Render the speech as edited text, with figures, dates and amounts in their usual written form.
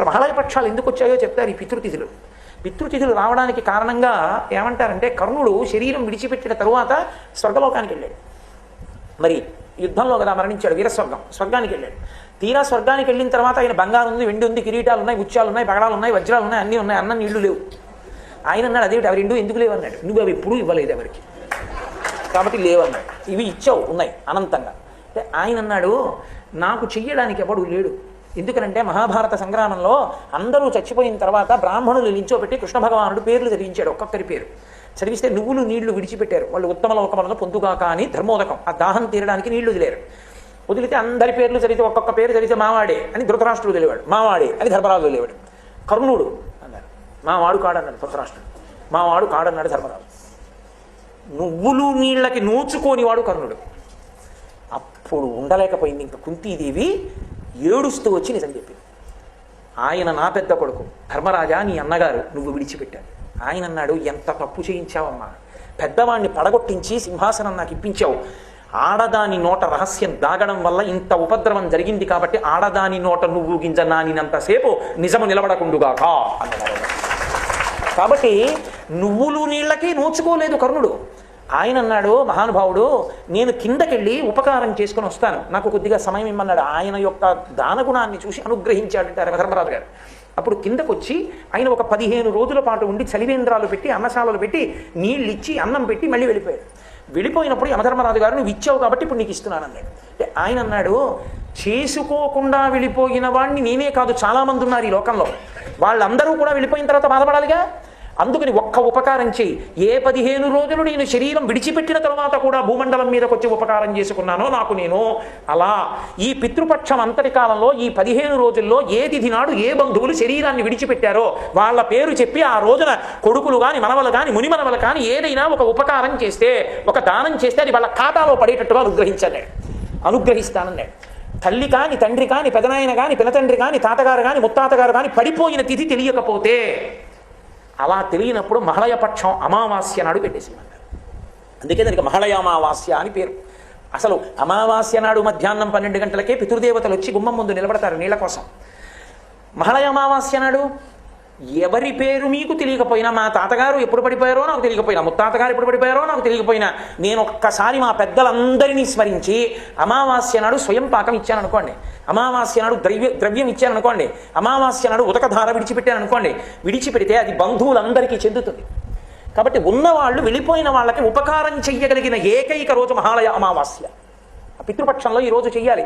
మహాలయ పక్షాలు ఎందుకు వచ్చాయో చెప్తారు ఈ పితృతిథులు. పితృతిథులు రావడానికి కారణంగా ఏమంటారంటే, కర్ణుడు శరీరం విడిచిపెట్టిన తరువాత స్వర్గలోకానికి వెళ్ళాడు. మరి యుద్ధంలో కదా మరణించాడు, వీరస్వర్గం, స్వర్గానికి వెళ్ళాడు. తీరా స్వర్గానికి వెళ్ళిన తర్వాత ఆయన బంగారం ఉంది, వెండి ఉంది, కిరీటాలు ఉన్నాయి, ముత్యాలు ఉన్నాయి, పగడాలు ఉన్నాయి, వజ్రాలు ఉన్నాయి, అన్నీ ఉన్నాయి, అన్నం నీళ్లు లేవు. ఆయన అన్నాడు, అదేమిటి అవి రెండు ఎందుకు లేవు అన్నాడు. నువ్వు అవి ఎప్పుడూ ఇవ్వలేదు ఎవరికి, కాబట్టి లేవన్నాడు. ఇవి ఇచ్చావు, ఉన్నాయి అనంతంగా. అంటే ఆయన అన్నాడు, నాకు చెయ్యడానికి ఎవడు లేడు. ఎందుకనంటే మహాభారత సంగ్రామంలో అందరూ చచ్చిపోయిన తర్వాత బ్రాహ్మణులు నించోబెట్టి కృష్ణ భగవానుడు పేర్లు చదివించాడు, ఒక్కొక్కరి పేరు చదివిస్తే నువ్వులు నీళ్లు విడిచిపెట్టారు. వాళ్ళు ఉత్తమ లోకములను పొందుగాక అని ధర్మోదకం, ఆ దాహం తీరడానికి నీళ్లు వదిలేరు. వదిలితే అందరి పేర్లు చదివితే ఒక్కొక్క పేరు చదివితే మావాడే అని ధృతరాష్ట్రుడు తెలివాడు, మావాడే అని ధర్మరాజు తెలివాడు. కర్ణుడు అన్నారు, మావాడు కాడన్నాడు ధృతరాష్ట్రుడు, మావాడు కాడన్నాడు ధర్మరాజు. నువ్వులు నీళ్ళకి నోచుకోనివాడు కర్ణుడు. అప్పుడు ఉండలేకపోయింది ఇంకా కుంతీదేవి, ఏడుస్తూ వచ్చి నిజం చెప్పింది. ఆయన నా పెద్ద కొడుకు ధర్మరాజా, నీ అన్నగారు నువ్వు విడిచిపెట్టాడు. ఆయన అన్నాడు, ఎంత తప్పు చేయించావమ్మా, పెద్దవాణ్ణి పడగొట్టించి సింహాసనం నాకు ఇప్పించావు. ఆడదాని నోట రహస్యం దాగడం వల్ల ఇంత ఉపద్రవం జరిగింది కాబట్టి ఆడదాని నోట నువ్వు గింజ నానినంతసేపు నిజము నిలబడకుండుగాక అన్నారు. కాబట్టి నువ్వులు నీళ్ళకి నోచుకోలేదు కర్ణుడు. ఆయన అన్నాడు, మహానుభావుడు, నేను కిందకెళ్ళి ఉపకారం చేసుకుని వస్తాను, నాకు కొద్దిగా సమయం ఇమ్మన్నాడు. ఆయన యొక్క దానగుణాన్ని చూసి అనుగ్రహించాడంటారు ధర్మరాజు గారు. అప్పుడు కిందకు వచ్చి ఆయన ఒక 15 రోజుల పాటు ఉండి చలివేంద్రాలు పెట్టి, అన్నశాలలు పెట్టి, నీళ్ళు ఇచ్చి, అన్నం పెట్టి మళ్ళీ వెళ్ళిపోయాడు. వెళ్ళిపోయినప్పుడు యమధర్మరాజు గారు, నువ్వు ఇచ్చావు కాబట్టి ఇప్పుడు నీకు ఇస్తున్నాను అన్నాడు. అంటే ఆయన అన్నాడు, చేసుకోకుండా వెళ్ళిపోయిన వాడిని నేనే కాదు, చాలామంది ఉన్నారు ఈ లోకంలో, వాళ్ళందరూ కూడా వెళ్ళిపోయిన తర్వాత బాధపడాలిగా. అందుకని ఒక్క ఉపకారం చేయి. ఏ 15 రోజులు నేను శరీరం విడిచిపెట్టిన తర్వాత కూడా భూమండలం మీదకి వచ్చి ఉపకారం చేసుకున్నానో నాకు నేను, అలా ఈ పితృపక్షం అంతటి కాలంలో ఈ 15 రోజుల్లో ఏ తిథి నాడు ఏ బంధువులు శరీరాన్ని విడిచిపెట్టారో వాళ్ళ పేరు చెప్పి ఆ రోజున కొడుకులు కానీ మనవలు కానీ మునిమనవలు కానీ ఏదైనా ఒక ఉపకారం చేస్తే, ఒక దానం చేస్తే అది వాళ్ళ ఖాతాలో పడేటట్టుగా అనుగ్రహిస్తానన్నాడు. తల్లి కాని, తండ్రి కాని, పెదనాయన కాని, పినతండ్రి కాని, తాతగారు కాని, ముత్తాతగారు కాని పడిపోయిన తిథి తెలియకపోతే, అలా తెలియనప్పుడు మహళయపక్షం అమావాస్య నాడు పెట్టేసేయమంటారు. అందుకే దానికి మహళయామావాస్య అని పేరు. అసలు అమావాస్య నాడు మధ్యాహ్నం 12 గంటలకే పితృదేవతలు వచ్చి గుమ్మం ముందు నిలబడతారు నీళ్ళ కోసం. మహళయామావాస్య నాడు ఎవరి పేరు మీకు తెలియకపోయినా, మా తాతగారు ఎప్పుడు పడిపోయారో నాకు తెలియకపోయినా, ముత్తాతగారు ఎప్పుడు పడిపోయారో నాకు తెలియకపోయినా, నేను ఒక్కసారి మా పెద్దలందరినీ స్మరించి అమావాస్య నాడు స్వయం పాకం ఇచ్చాను అనుకోండి, అమావాస్య నాడు ద్రవ్యం ఇచ్చాను అనుకోండి, అమావాస్య నాడు ఉదకధార విడిచిపెట్టాను అనుకోండి, విడిచిపెడితే అది బంధువులందరికీ చెందుతుంది. కాబట్టి ఉన్నవాళ్ళు వెళ్ళిపోయిన వాళ్ళకి ఉపకారం చెయ్యగలిగిన ఏకైక రోజు మహాలయ అమావాస్య. పితృపక్షంలో ఈ రోజు చెయ్యాలి.